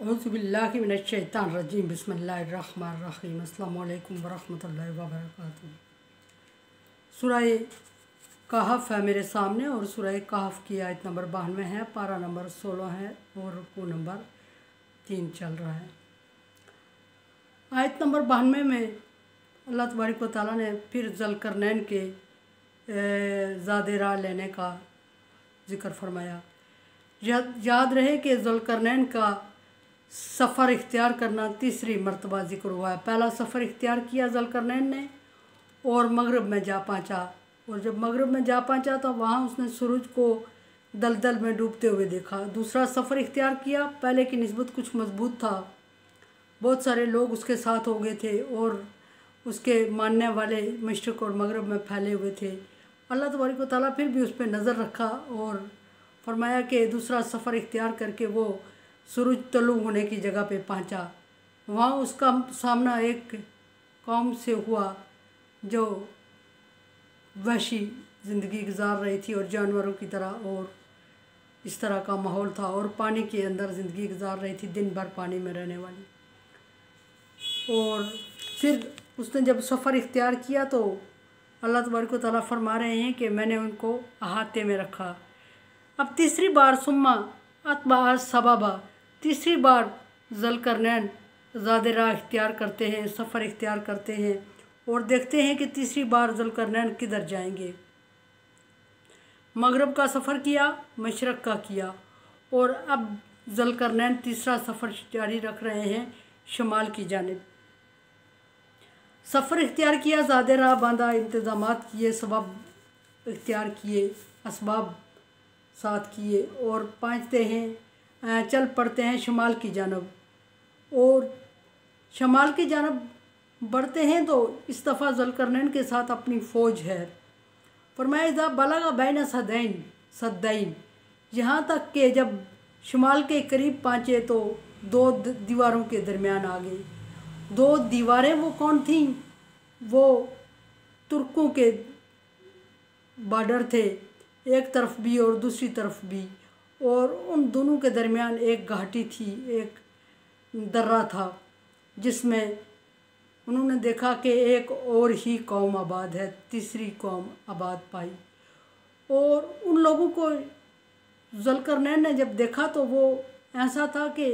औज़ुबिल्लाहि मिनश्शैतानिर्रजीम बिस्मिल्लाहिर्रहमानिर्रहीम अस्सलामु अलैकुम वरहमतुल्लाहि वबरकातुहू। सूरह कहफ है मेरे सामने और सूरह कहफ की आयत नंबर 92 है, पारा नंबर 16 है और रुकू नंबर 3 चल रहा है। आयत नंबर 92 में अल्लाह तबारक व तआला ने फिर ज़ुल्करनैन के ज़ादे राह लेने का ज़िक्र फरमाया। याद रहे कि ज़ुल्करनैन का सफ़र इख्तियार करना तीसरी मरतबा ज़िक्र हुआ है। पहला सफ़र इख्तियार किया ज़ुल्करनैन ने और मगरब में जा पहुँचा, और जब मगरब में जा पहुँचा तो वहाँ उसने सूरज को दलदल में डूबते हुए देखा। दूसरा सफ़र इख्तियार किया, पहले की निस्बत कुछ मजबूत था, बहुत सारे लोग उसके साथ हो गए थे और उसके मानने वाले मशरिक़ और मगरब में फैले हुए थे। अल्लाह तबारक व तआला फिर भी उस पर नज़र रखा और फरमाया कि दूसरा सफ़र इख्तियार करके वो सूरज तलू होने की जगह पे पहुंचा। वहाँ उसका सामना एक कौम से हुआ जो वहशी ज़िंदगी गुजार रही थी और जानवरों की तरह, और इस तरह का माहौल था, और पानी के अंदर ज़िंदगी गुजार रही थी, दिन भर पानी में रहने वाली। और फिर उसने जब सफ़र इख्तियार किया तो अल्लाह तबारक व तआला फरमा रहे हैं कि मैंने उनको अहाते में रखा। अब तीसरी बार सुम्मा अतबा सबबा, तीसरी बार ज़ुल्करनैन ज़ादे राह इख्तियार करते हैं, सफ़र इख्तियार करते हैं और देखते हैं कि तीसरी बार ज़ुल्करनैन किधर जाएंगे। मगरब का सफ़र किया, मशरक़ का किया, और अब ज़ुल्करनैन तीसरा सफ़र जारी रख रहे हैं शमाल की जानिब। सफ़र इख्तियार किया, ज़ादे राह बांधा, इंतज़ामात किए, सबब इख्तियार किए, असबाब साथ किए और पहुँचते हैं, चल पड़ते हैं शमाल की जानब। और शमाल की जानब बढ़ते हैं तो इस दफ़ा ज़ुल्करनैन के साथ अपनी फ़ौज है। फरमाया इज़ा बलगा बैन सद्दैन, यहाँ तक कि जब शमाल के करीब पहुँचे तो दो दीवारों के दरमियान आ गए। दो दीवारें वो कौन थीं? वो तुर्कों के बॉर्डर थे, एक तरफ भी और दूसरी तरफ भी, और उन दोनों के दरमियान एक घाटी थी, एक दर्रा था, जिसमें उन्होंने देखा कि एक और ही कौम आबाद है, तीसरी कौम आबाद पाई। और उन लोगों को ज़ुल्करनैन ने जब देखा तो वो ऐसा था कि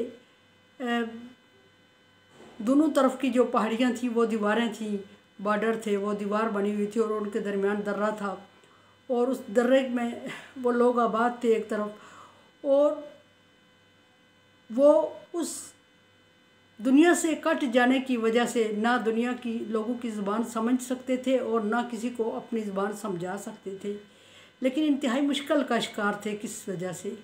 दोनों तरफ की जो पहाड़ियाँ थी वो दीवारें थीं, बॉर्डर थे, वो दीवार बनी हुई थी और उनके दरमियान दर्रा था, और उस दर्रे में वो लोग आबाद थे एक तरफ, और वो उस दुनिया से कट जाने की वजह से ना दुनिया की लोगों की ज़ुबान समझ सकते थे और ना किसी को अपनी ज़ुबान समझा सकते थे, लेकिन इंतहाई मुश्किल का शिकार थे। किस वजह से?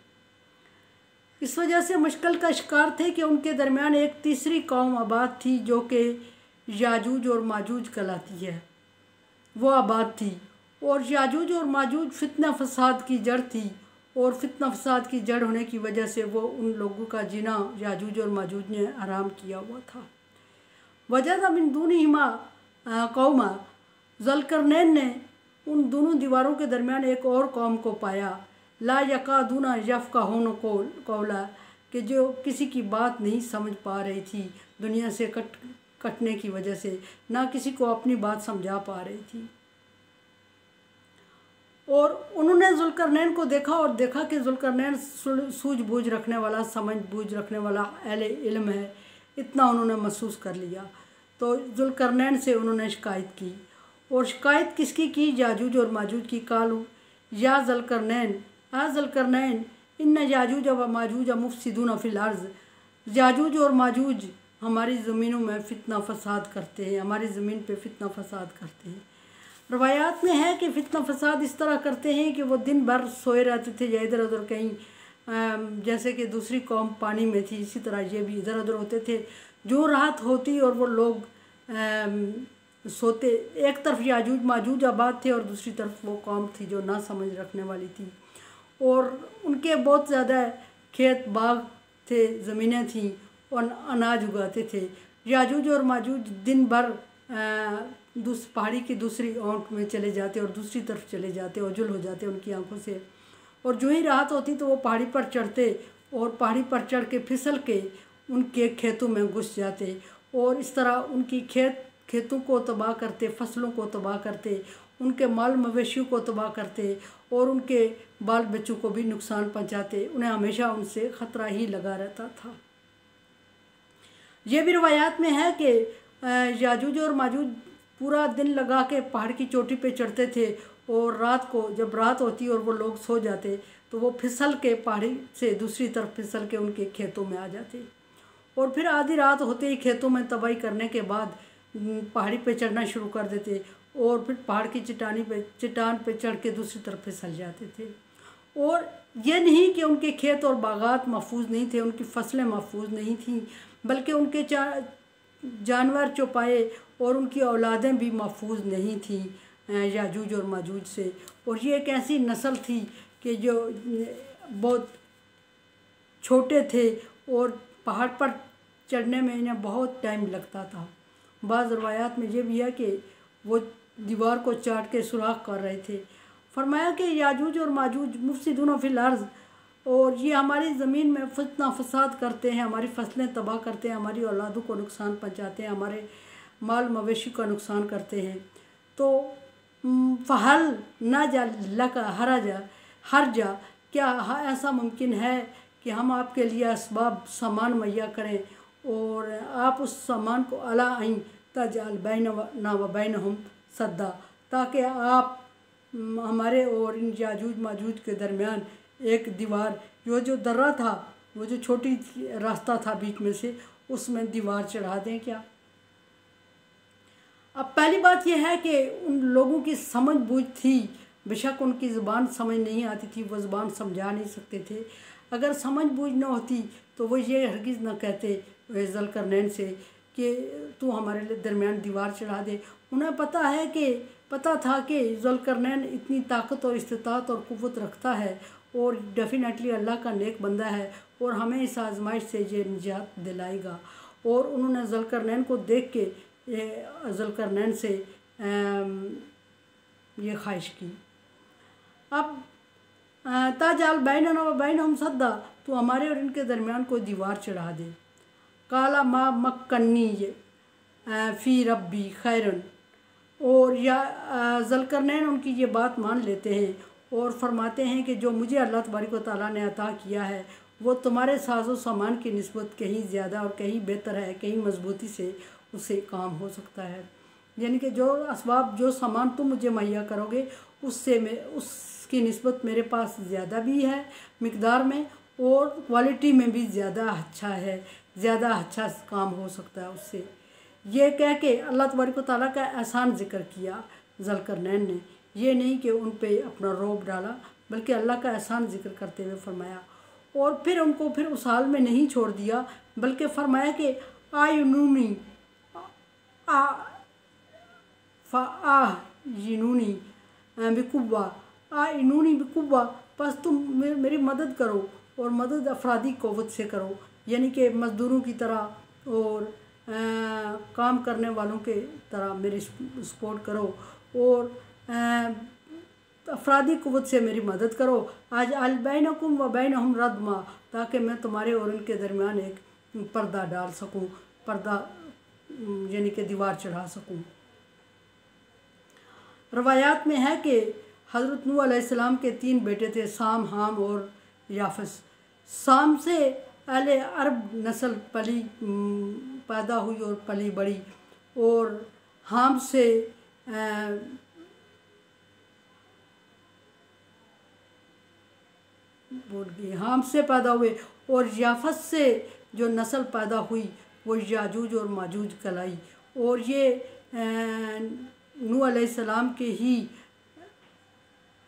इस वजह से मुश्किल का शिकार थे कि उनके दरमियान एक तीसरी कौम आबाद थी जो कि याजूज और माजूज कहलाती है, वो आबाद थी। और याजूज और माजूज फितना फसाद की जड़ थी, और फितना फसाद की जड़ होने की वजह से वो उन लोगों का जीना याजूज और माजूज ने आराम किया हुआ था। वजह मिन दूनिहिमा कौमा, ज़ुल्करनैन ने उन दोनों दीवारों के दरमियान एक और कौम को पाया, ला यकादूना यफ़क़हूना क़ौला, कि जो किसी की बात नहीं समझ पा रही थी, दुनिया से कटने की वजह से ना किसी को अपनी बात समझा पा रही थी। और उन्होंने ज़ुल्करनैन को देखा और देखा कि ज़ुल्करनैन सूझबूझ रखने वाला, समझ बूझ रखने वाला अहले इल्म है, इतना उन्होंने महसूस कर लिया। तो ज़ुल्करनैन से उन्होंने शिकायत की, और शिकायत किसकी की? याजूज और माजूज की। कालू या ज़ुल्करनैन, आ ज़ुल्करनैन, इन्न याजूज व माजूज मुफ़सिदून फ़िल अर्ज़, याजूज और माजूज हमारी ज़मीनों में फ़ितना फसाद करते हैं, हमारी ज़मीन पे फ़ितना फसाद करते हैं। रवायात में है कि फ़ितना फसाद इस तरह करते हैं कि वो दिन भर सोए रहते थे या इधर उधर कहीं, जैसे कि दूसरी कौम पानी में थी, इसी तरह ये भी इधर उधर होते थे। जो रात होती और वो लोग सोते, एक तरफ याजूज माजूज आबाद थे और दूसरी तरफ वो कौम थी जो ना समझ रखने वाली थी, और उनके बहुत ज़्यादा खेत बाग थे, ज़मीनें थीं और अनाज उगाते थे। याजूज और माजूज दिन भर पहाड़ी की दूसरी ओंठ में चले जाते और दूसरी तरफ चले जाते, ओझल हो जाते उनकी आंखों से, और जो ही राहत होती तो वो पहाड़ी पर चढ़ते और पहाड़ी पर चढ़ के फिसल के उनके खेतों में घुस जाते और इस तरह उनकी खेतों को तबाह करते, फसलों को तबाह करते, उनके माल मवेशियों को तबाह करते और उनके बाल बच्चों को भी नुकसान पहुंचाते। उन्हें हमेशा उनसे ख़तरा ही लगा रहता था। ये भी रवायात में है कि याजूज और माजूज पूरा दिन लगा के पहाड़ की चोटी पे चढ़ते थे और रात को जब रात होती और वो लोग सो जाते तो वो फिसल के पहाड़ी से दूसरी तरफ फिसल के उनके खेतों में आ जाते और फिर आधी रात होते ही खेतों में तबाही करने के बाद पहाड़ी पे चढ़ना शुरू कर देते और फिर पहाड़ की चट्टान पे चढ़ के दूसरी तरफ फिसल जाते थे। और ये नहीं कि उनके खेत और बागात महफूज नहीं थे, उनकी फसलें महफूज नहीं थीं, बल्कि उनके जानवर चौपाए और उनकी औलादें भी महफूज नहीं थीं याजूज और माजूज से। और ये एक ऐसी नस्ल थी कि जो बहुत छोटे थे और पहाड़ पर चढ़ने में इन्हें बहुत टाइम लगता था। बाज़ रवायात में ये भी है कि वो दीवार को चाट के सुराख कर रहे थे। फरमाया कि याजूज और माजूज मुफसिदून फिल अर्ज़, और ये हमारी ज़मीन में फितना फसाद करते हैं, हमारी फसलें तबाह करते हैं, हमारी औलादों को नुकसान पहुँचाते हैं, हमारे माल मवेशी का नुकसान करते हैं। तो फ़हल ना जा लका हरजा, क्या ऐसा मुमकिन है कि हम आपके लिए असबाब सामान मुहैया करें और आप उस सामान को अला आइन तजाल बैना व बैनहुम सद्दा, ताकि आप हमारे और इन याजूज माजूज के दरमियान एक दीवार, जो दर्रा था, वो जो छोटी रास्ता था बीच में से, उसमें दीवार चढ़ा दें क्या। अब पहली बात यह है कि उन लोगों की समझ बूझ थी, बेशक उनकी ज़ुबान समझ नहीं आती थी, वो ज़ुबान समझा नहीं सकते थे। अगर समझ बूझ न होती तो वो ये हरगिज़ न कहते ज़ुल्करनैन से कि तू हमारे दरमियान दीवार चढ़ा दे। उन्हें पता था कि ज़ुल्करनैन इतनी ताकत और इस्तिताअत और क़ुव्वत रखता है और डेफिनेटली अल्लाह का नेक बंदा है और हमें इस आजमाइश से ये निजात दिलाएगा। और उन्होंने ज़ुल्करनैन को देख के ज़ुल्करनैन से ये ख्वाहिश की। अब ताजाल बैनना व बैनहुम सद्दा, तो हमारे और इनके दरमियान कोई दीवार चढ़ा दे। काला मा मक्कन्नी फ़ी रब्बी खैरन, और या ज़ुल्करनैन उनकी ये बात मान लेते हैं और फरमाते हैं कि जो मुझे अल्लाह तबारक व तआला ने अता किया है वो तुम्हारे साजो सामान की निस्बत कहीं ज़्यादा और कहीं बेहतर है, कहीं मजबूती से उससे काम हो सकता है। यानी कि जो असबाब, जो सामान तुम मुझे मुहैया करोगे उससे उसकी निस्बत मेरे पास ज़्यादा भी है मिकदार में और क्वालिटी में भी ज़्यादा अच्छा है, ज़्यादा अच्छा काम हो सकता है उससे। ये कह के अल्लाह तबारक व तआला का एहसान ज़िक्र किया ज़ुल्करनैन ने, ये नहीं कि उन पे अपना रौब डाला, बल्कि अल्लाह का एहसान ज़िक्र करते हुए फरमाया। और फिर उनको फिर उस हाल में नहीं छोड़ दिया, बल्कि फरमाया कि आयुनूनी फ़ाइनूनी बिकुव्वा, आइनूनी बिकुव्वा, बस तुम मेरी मदद करो और मदद अफरादी क़ुव्वत से करो, यानी कि मज़दूरों की तरह और काम करने वालों के तरह मेरी सपोर्ट करो और अफरादी क़ुव्वत से मेरी मदद करो। आज अल बैनकुम व बैनहुम रदमा, ताकि मैं तुम्हारे और उनके दरमियान एक पर्दा डाल सकूं, पर्दा यानी कि दीवार चढ़ा सकूं। रवायात में है कि हज़रत नूह अलैहिस्सलाम के 3 बेटे थे, साम, हाम और याफस। साम से अहले अरब नस्ल पैदा हुई और पली बड़ी, और हाम से हाम से पैदा हुए, और याफस से जो नस्ल पैदा हुई वो याजूज और माजूज कहलाई। और ये नूह अलैहिस्सलाम के ही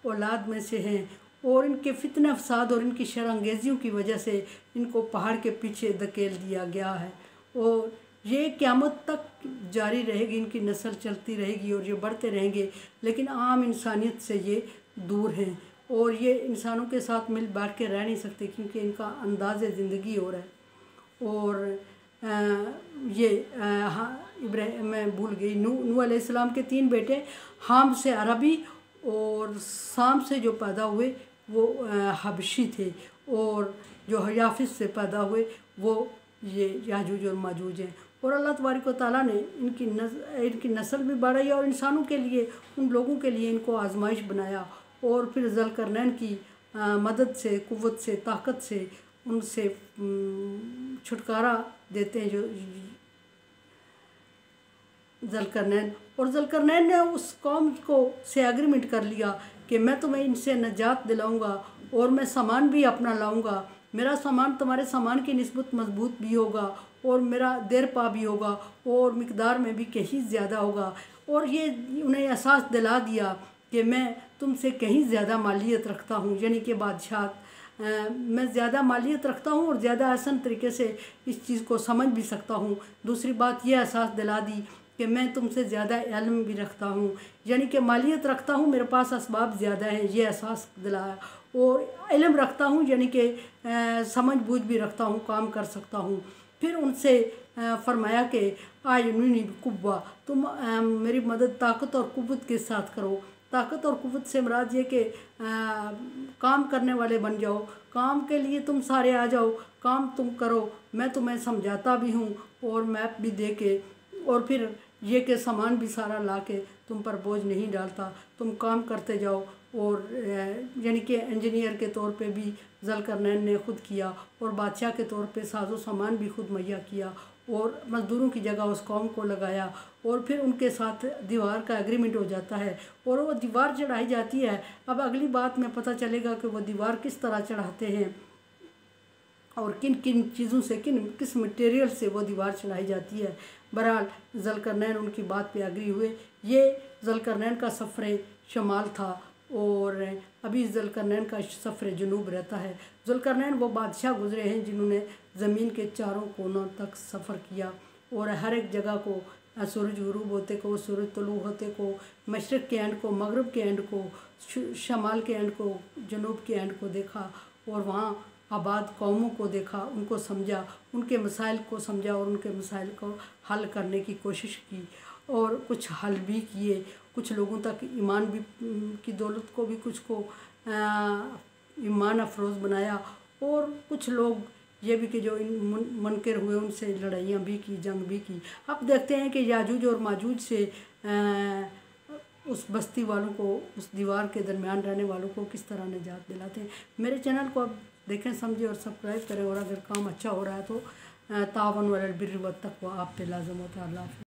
औलाद में से हैं और इनके फितने फसाद और इनकी शरअंगेज़ियों की वजह से इनको पहाड़ के पीछे धकेल दिया गया है और ये क़यामत तक जारी रहेगी, इनकी नस्ल चलती रहेगी और ये बढ़ते रहेंगे, लेकिन आम इंसानियत से ये दूर हैं और ये इंसानों के साथ मिल बैठ के रह नहीं सकते क्योंकि इनका अंदाज़ ज़िंदगी और है। और मैं भूल गई, नूह अलैहिस्सलाम के 3 बेटे, हाम से अरबी और साम से जो पैदा हुए वो हबशी थे, और जो याफिस से पैदा हुए वो ये याजूज और माजूज हैं। और अल्लाह तबारक व तआला ने इनकी नस्ल भी बढ़ाई और इंसानों के लिए, उन लोगों के लिए इनको आजमाइश बनाया। और फिर ज़ुल्करनैन की मदद से, क़ुव्वत से, ताकत से उनसे छुटकारा देते हैं जो ज़ुल्करनैन। और ज़ुल्करनैन ने उस कौम को से एग्रीमेंट कर लिया कि मैं तुम्हें इनसे निजात दिलाऊंगा और मैं सामान भी अपना लाऊंगा। मेरा सामान तुम्हारे सामान की निस्बत मजबूत भी होगा और मेरा देर पा भी होगा और मिकदार में भी कहीं ज़्यादा होगा। और ये उन्हें एहसास दिला दिया कि मैं तुमसे कहीं ज़्यादा मालियत रखता हूँ, यानी कि बादशाह मैं ज़्यादा मालियत रखता हूँ और ज़्यादा आसान तरीके से इस चीज़ को समझ भी सकता हूँ। दूसरी बात यह एहसास दिला दी कि मैं तुमसे ज़्यादा इल्म भी रखता हूँ, यानी कि मालियत रखता हूँ, मेरे पास असबाब ज़्यादा हैं, ये एहसास दिलाया। और इल्म रखता हूँ, यानी कि समझ बूझ भी रखता हूँ, काम कर सकता हूँ। फिर उनसे फरमाया कि आयुनी कुव्वा, तुम मेरी मदद ताकत और क़ुव्वत के साथ करो। ताकत और क़ुव्वत से मुराद ये कि काम करने वाले बन जाओ, काम के लिए तुम सारे आ जाओ, काम तुम करो, मैं तुम्हें समझाता भी हूँ और मैप भी दे के, और फिर ये कि सामान भी सारा ला के तुम पर बोझ नहीं डालता, तुम काम करते जाओ। और यानी कि इंजीनियर के तौर पे भी ज़ुल्करनैन ने खुद किया और बादशाह के तौर पे साजो सामान भी खुद मुहैया किया और मज़दूरों की जगह उस कौम को लगाया। और फिर उनके साथ दीवार का एग्रीमेंट हो जाता है और वो दीवार चढ़ाई जाती है। अब अगली बात में पता चलेगा कि वो दीवार किस तरह चढ़ाते हैं और किन किन चीज़ों से, किस मटेरियल से वो दीवार चढ़ाई जाती है। बहरहाल ज़ुल्करनैन उनकी बात पे एग्री हुए। ये ज़ुल्करनैन का सफ़र शमाल था और अभी ज़ुल्करनैन का सफ़र जनूब रहता है। ज़ुल्करनैन वो बादशाह गुज़रे हैं जिन्होंने ज़मीन के चारों कोनों तक सफ़र किया और हर एक जगह को, सूरज गुरूब होते को, सूरज तुलू होते को, मशरक़ के एंड को, मगरब के एंड को, शमाल के एंड को, जनूब के एंड को देखा और वहाँ आबाद कौमों को देखा, उनको समझा, उनके मसाइल को समझा और उनके मसाइल को हल करने की कोशिश की और कुछ हल भी किए। कुछ लोगों तक ईमान भी की दौलत को भी कुछ को ईमान अफरोज़ बनाया और कुछ लोग ये भी कि जो मुनकर हुए उनसे लड़ाइयाँ भी की, जंग भी की। अब देखते हैं कि याजूज और माजूज से उस बस्ती वालों को, उस दीवार के दरमियान रहने वालों को किस तरह निजात दिलाते हैं। मेरे चैनल को आप देखें, समझें और सब्सक्राइब करें और अगर काम अच्छा हो रहा है तो तावन वल बिर्रि वत तक़वा आप पे लाज़िम होता है। अल्लाह हाफ़िज़।